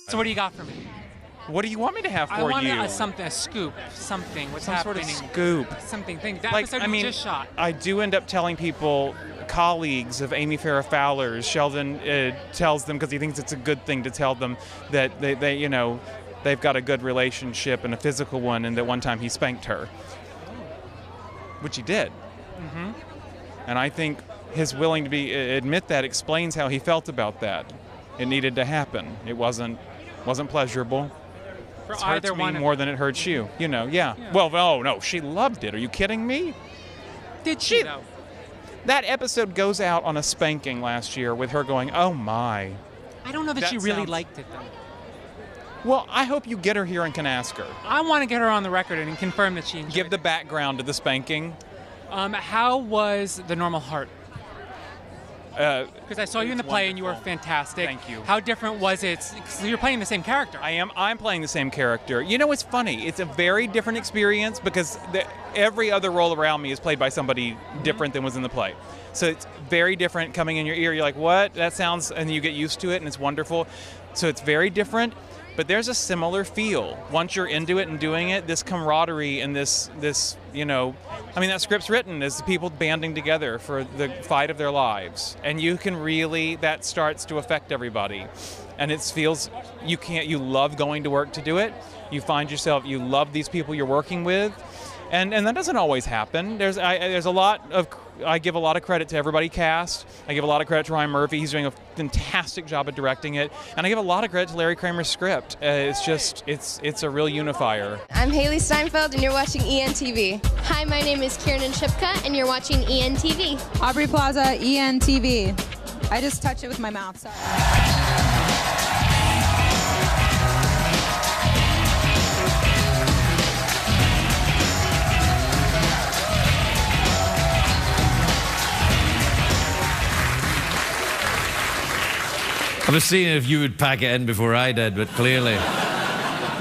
So what do you got for me? What do you want me to have for I want you? a scoop, something. What's Some happening? sort of scoop. Something. That Like, episode I mean, you just shot. I do end up telling people, colleagues of Amy Farrah Fowler's. Sheldon tells them because he thinks it's a good thing to tell them that they've got a good relationship and a physical one, and that one time he spanked her, which he did. Mm-hmm. And I think his willing to admit that explains how he felt about that. It needed to happen. It wasn't pleasurable. For It either hurts me one. more than it hurts you. Yeah. Well, oh no, she loved it. Are you kidding me? Did she though? That episode goes out on a spanking last year with her going, "Oh my." I don't know that she That really sounds- liked it though. Well, I hope you get her here and can ask her. I want to get her on the record and confirm that she enjoyed Give the background to the spanking. it. How was the normal heart? Because I saw you in the It's play and you were wonderful. fantastic. Thank you. How different was it? 'Cause you're playing the same character. I'm playing the same character. You know, it's funny. It's a very different experience because every other role around me is played by somebody different than was in the play. So it's very different coming in your ear. You're like, what? That sounds, and you get used to it and it's wonderful. So it's very different, but there's a similar feel. Once you're into it and doing it, this camaraderie and this, that script's written as people banding together for the fight of their lives. And you can really, that starts to affect everybody. And it feels, you love going to work to do it. You find yourself, you love these people you're working with. And that doesn't always happen. I give a lot of credit to everybody cast. I give a lot of credit to Ryan Murphy. He's doing a fantastic job at directing it. And I give a lot of credit to Larry Kramer's script. It's a real unifier. I'm Haley Steinfeld, and you're watching ENTV. Hi, my name is Kiernan Shipka, and you're watching ENTV. Aubrey Plaza, ENTV. I just touch it with my mouth, sorry. I was seeing if you would pack it in before I did, but clearly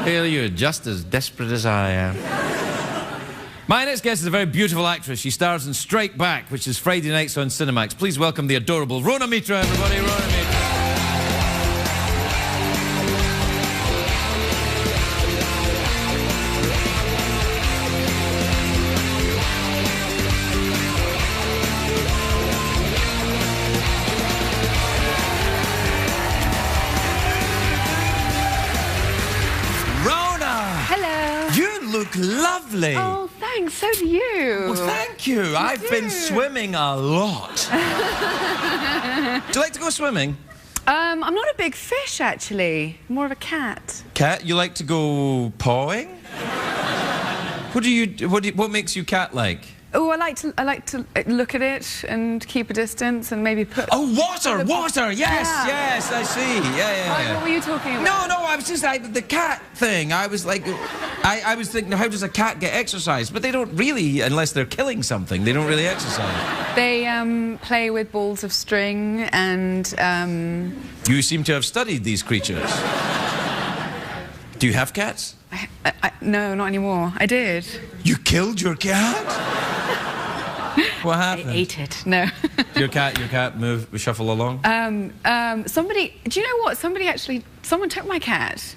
you're just as desperate as I am. My next guest is a very beautiful actress. She stars in Strike Back, which is Friday nights on Cinemax. Please welcome the adorable Rona Mitra, everybody. Rona Mitra. Look lovely. Oh, thanks. So do you. Well, thank you. I've been swimming a lot. Do you like to go swimming? I'm not a big fish, actually. More of a cat. Cat? You like to go pawing? What makes you cat-like? Oh, I like to look at it and keep a distance and maybe put... Oh, water! Yes, I see. Yeah. What were you talking about? No, I was just the cat thing. I was like, I was thinking, how does a cat get exercise? But they don't really, unless they're killing something, they don't really exercise. They play with balls of string and... You seem to have studied these creatures. Do you have cats? No, not anymore. I did. You killed your cat? What happened? I ate it. No. Your cat shuffle along? Somebody, do you know what? Someone took my cat.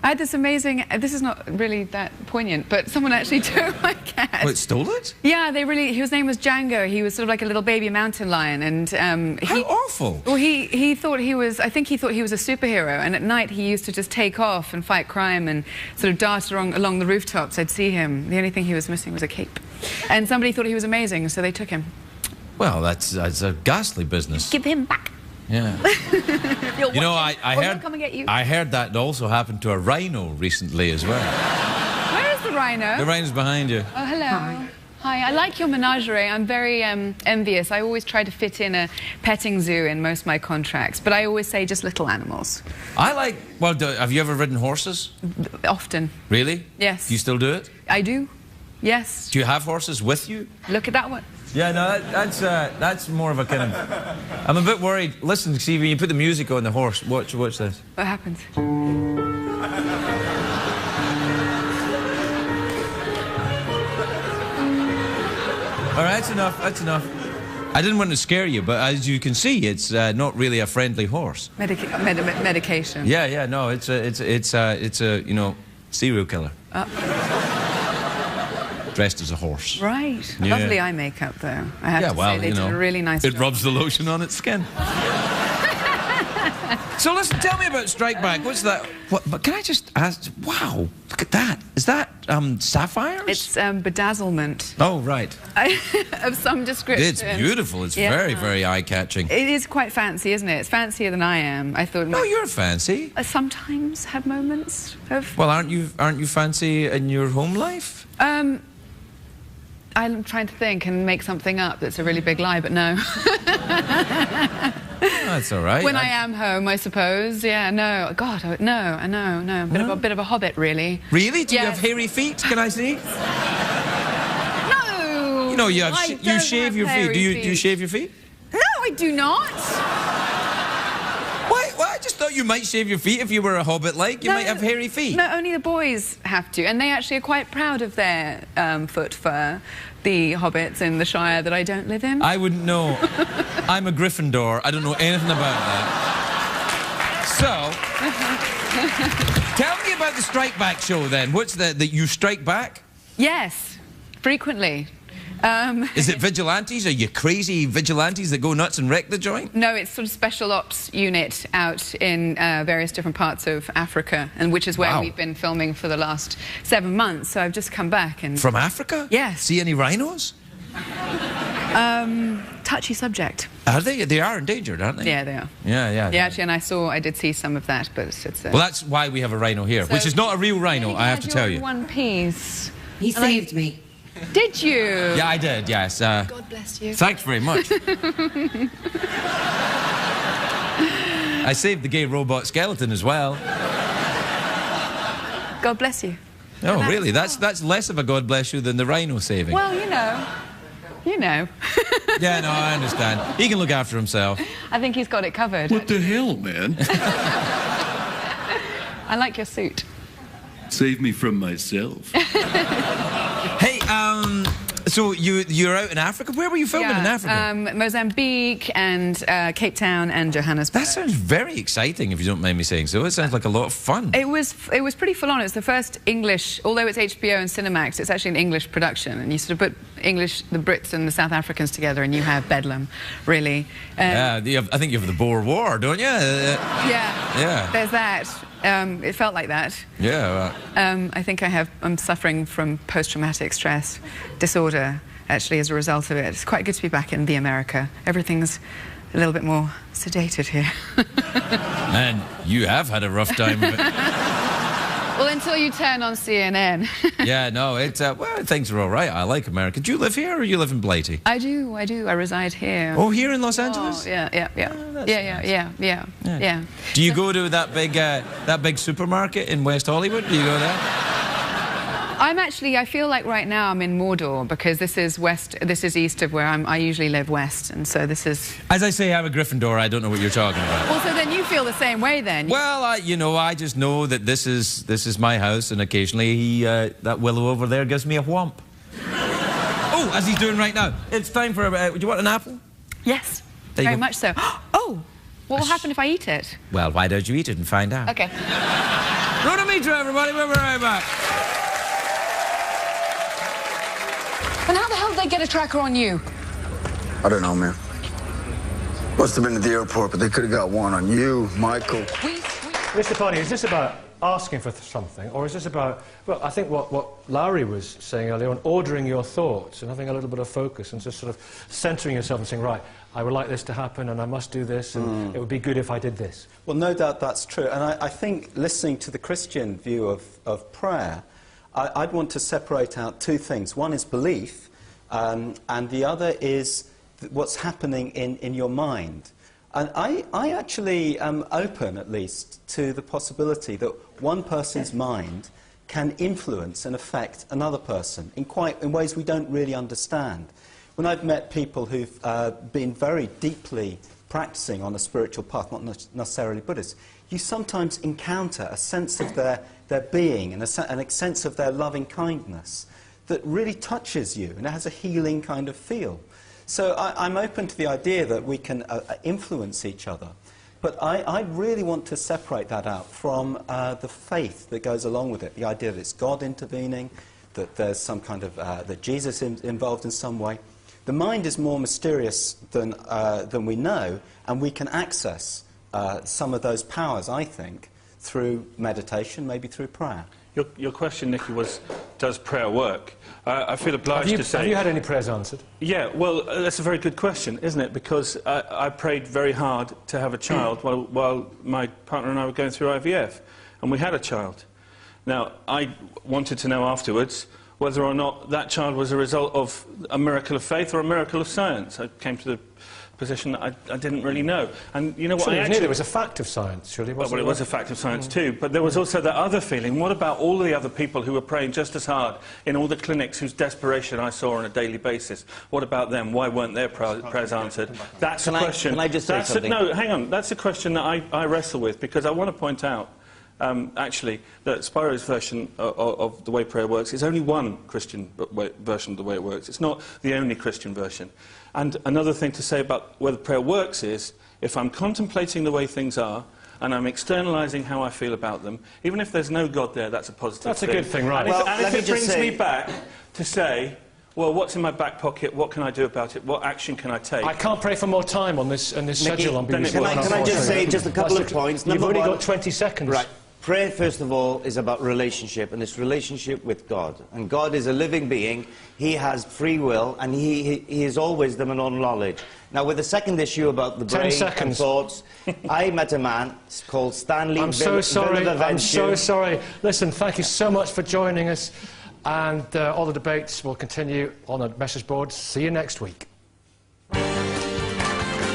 I had this amazing, this is not really that poignant, but someone actually took my cat. What, stole it? Yeah, his name was Django. He was sort of like a little baby mountain lion, and How awful. Well, he thought I think he thought he was a superhero, and at night he used to just take off and fight crime and sort of dart along the rooftops. I'd see him. The only thing he was missing was a cape. And somebody thought he was amazing, so they took him. Well, that's a ghastly business. Give him back. Yeah. You know, I heard. Come and get you. I heard that also happened to a rhino recently as well. Where is the rhino? The rhino's behind you. Oh, hello. Hi. I like your menagerie. I'm very envious. I always try to fit in a petting zoo in most of my contracts, but I always say just little animals. Well, have you ever ridden horses? Often. Really? Yes. Do you still do it? I do. Yes. Do you have horses with you? Look at that one. Yeah, no, that's more of a kind of... I'm a bit worried. Listen, see, when you put the music on the horse, watch this. What happens? All right, that's enough. I didn't want to scare you, but as you can see, it's not really a friendly horse. Medication. Yeah, no, it's a you know, serial killer. Dressed as a horse. Right. Yeah. Lovely eye makeup, though. I have to say, they did a really nice job. It rubs the lotion on its skin. So listen, tell me about Strike Back. What's that? But can I just ask? Wow, look at that. Is that sapphires? It's bedazzlement. Oh, right. Of some description. It's beautiful. It's very, very eye-catching. It is quite fancy, isn't it? It's fancier than I am. I thought. No, you're fancy. I sometimes have moments of. Well, aren't you fancy in your home life? I'm trying to think and make something up that's a really big lie, but no. That's all right. When I am home, I suppose. Yeah, no. God, no, I know, no. A bit of a hobbit, really. Really? Do you Yes. have hairy feet? Can I see? No. You know, you don't shave have your feet. hairy Do you shave your feet? No, I do not. Why? Well, I just thought you might shave your feet if you were a hobbit like. You might have hairy feet. No, only the boys have to, and they actually are quite proud of their foot fur. The hobbits in the Shire that I don't live in. I wouldn't know. I'm a Gryffindor. I don't know anything about that. So, tell me about the Strike Back show then. What's that you strike back? Yes, frequently. Is it vigilantes? Are you crazy vigilantes that go nuts and wreck the joint? No, it's sort of special ops unit out in various different parts of Africa, and which is where we've been filming for the last 7 months. So I've just come back and. From Africa? Yes. See any rhinos? Touchy subject. Are they? They are endangered, aren't they? Yeah, they are. Yeah. Yeah, actually, and I did see some of that, but it's. Well, that's why we have a rhino here, which is not a real rhino, I have to tell you. One piece. He saved me. Did you? Yeah, I did, yes. God bless you. Thanks very much. I saved the gay robot skeleton as well. God bless you. Oh, really? That's less of a God bless you than the rhino saving. Well, you know. Yeah, no, I understand. He can look after himself. I think he's got it covered. What the hell, man? I like your suit. Save me from myself. Hey, so you're out in Africa? Where were you filming in Africa? Mozambique and Cape Town and Johannesburg. That sounds very exciting, if you don't mind me saying so. It sounds like a lot of fun. It was pretty full on. It's the first English, although it's HBO and Cinemax, it's actually an English production, and you sort of put the Brits and the South Africans together, and you have Bedlam, really. Yeah, I think you have the Boer War, don't you? Yeah. There's that. It felt like that. Yeah. I think I'm suffering from post-traumatic stress disorder, actually, as a result of it. It's quite good to be back in the America. Everything's a little bit more sedated here. Man, you have had a rough time of it. Well, until you turn on CNN. Yeah, no, well, things are all right. I like America. Do you live here or you live in Blighty? I do. I reside here. Oh, here in Los Angeles? Yeah. Yeah. Do you go to that big supermarket in West Hollywood? Do you go there? I feel like right now I'm in Mordor, because this is east of where I usually live, west, and so this is... As I say, I'm a Gryffindor. I don't know what you're talking about. Well, so then you feel the same way then? Well, I just know that this is my house, and occasionally that willow over there gives me a whomp. Oh, as he's doing right now. It's time for do you want an apple? Yes, very much so. Oh, what will happen if I eat it? Well, why don't you eat it and find out? Okay. Rotomitra, everybody. We'll be right back. And how the hell did they get a tracker on you? I don't know, man. Must have been at the airport, but they could have got one on you, Michael. Mr. Party, is this about asking for something, or is this about, well, I think what Lowry was saying earlier on, ordering your thoughts and having a little bit of focus and just sort of centering yourself and saying, right, I would like this to happen and I must do this and it would be good if I did this. Well, no doubt that's true. And I think listening to the Christian view of prayer, I'd want to separate out two things. One is belief, and the other is what's happening in your mind. And I actually am open, at least, to the possibility that one person's mind can influence and affect another person in ways we don't really understand. When I've met people who've been very deeply practicing on a spiritual path, not necessarily Buddhist, you sometimes encounter a sense of their being and a sense of their loving kindness that really touches you, and it has a healing kind of feel. So I'm open to the idea that we can influence each other. But I really want to separate that out from the faith that goes along with it, the idea that it's God intervening, that there's some kind of, that Jesus is involved in some way. The mind is more mysterious than we know, and we can access some of those powers, I think, through meditation, maybe through prayer. Your question, Nicky, was, does prayer work? I feel obliged to say... Have you had any prayers answered? Yeah, well, that's a very good question, isn't it? Because I prayed very hard to have a child while my partner and I were going through IVF, and we had a child. Now, I wanted to know afterwards whether or not that child was a result of a miracle of faith or a miracle of science. I came to the position that I didn't really know. And you know what? It was a fact of science, surely, wasn't it? Well, it was a fact of science too, but there was also that other feeling. What about all the other people who were praying just as hard in all the clinics whose desperation I saw on a daily basis? What about them? Why weren't their prayers answered? That's a question. Can I just say something? No, hang on. That's a question that I wrestle with, because I want to point out actually, that Spiro's version of the way prayer works is only one Christian version of the way it works. It's not the only Christian version. And another thing to say about whether prayer works is, if I'm contemplating the way things are, and I'm externalising how I feel about them, even if there's no God there, that's a positive thing. That's a good thing, right? And if it brings me back to say, well, what's in my back pocket? What can I do about it? What action can I take? I can't pray for more time on this schedule on BBC. Can I just say just a couple of points? You've only got 20 seconds. Right. Prayer, first of all, is about relationship, and it's relationship with God. And God is a living being. He has free will, and he is all wisdom and all knowledge. Now, with the second issue about the brain and thoughts, I met a man called Stanley. I'm so sorry. I'm so sorry. Listen, thank you so much for joining us. And all the debates will continue on the message boards. See you next week.